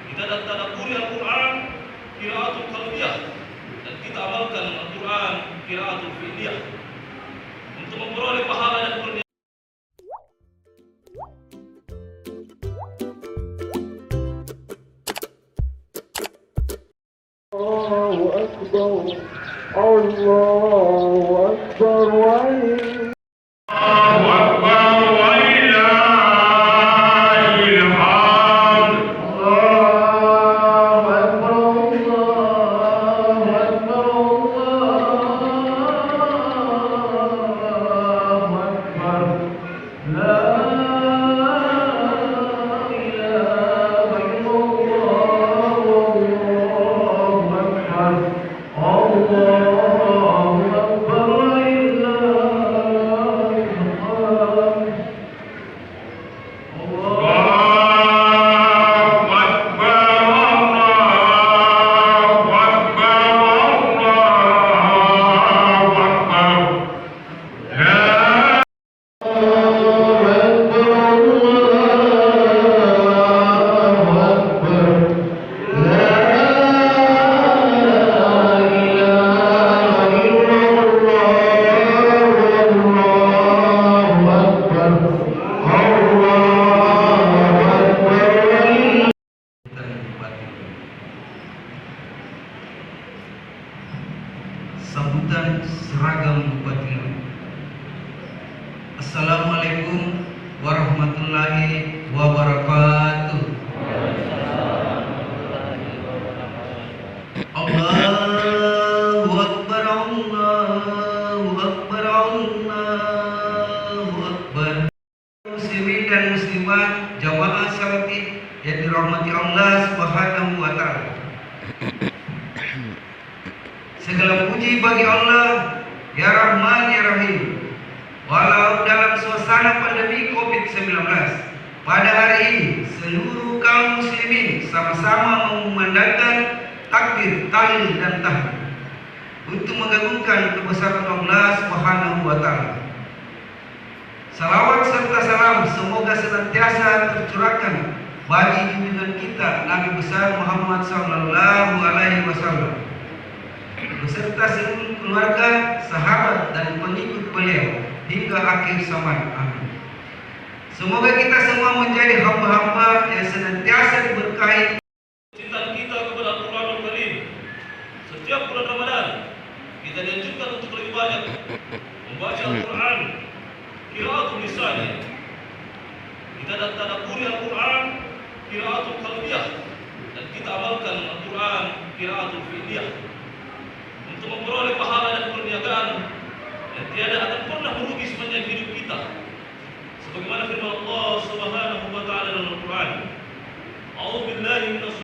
Kita tadabburi Al-Quran qiraatul qalbiyah, dan kita amalkan Al-Quran qiraatul fi'liyah untuk memperoleh pahala dan kurnia. Allahu Akbar, Allahu Akbar, Allahu Akbar, walillahil hamd. Allahu Akbar, Allahu Akbar, Allahu Akbar. La ilaha illallah, Allahu Akbar, Allahu Akbar, walillahil hamd. Allahu Akbar, Allahu Akbar, Allahu Akbar. Sambutan seragam Bupati Luwu. Assalamualaikum warahmatullahi wabarakatuh. Allahu Akbar, Allahu Akbar, Allahu Akbar. Muslimin dan muslimat, jamaah salat Id yang dirahmati Allah Subhanahu wa taala. Segala puji bagi Allah, Ya Rahman Ya Rahim. Walau dalam suasana pandemi COVID-19, pada hari ini seluruh kaum muslimin sama-sama mengumandangkan takbir, tahlil dan tahmid untuk mengagungkan kebesaran Allah Subhanahu wa taala. Salawat serta salam semoga senantiasa tercurahkan bagi junjungan kita Nabi besar Muhammad sallallahu alaihi wasallam beserta seluruh keluarga, sahabat dan pengikut beliau hingga akhir zaman. Amin. Semoga kita semua menjadi hamba-hamba yang senantiasa diberkahi Cinta kita kepada Al-Quranul Karim. Setiap bulan Ramadan kita dianjurkan untuk lebih banyak membaca Al-Quran qiraatul lisaniyah. Kita tadabburi Al-Quran qiraatul qalbiyah, dan kita amalkan Al-Quran qiraatul fi'liyah untuk memperoleh pahala dan kurniaan yang tiada akan pernah merugi sepanjang hidup kita. Sebagaimana firman Allah Subhanahu wa taala dalam Al-Quran, A'udzu billahi minasy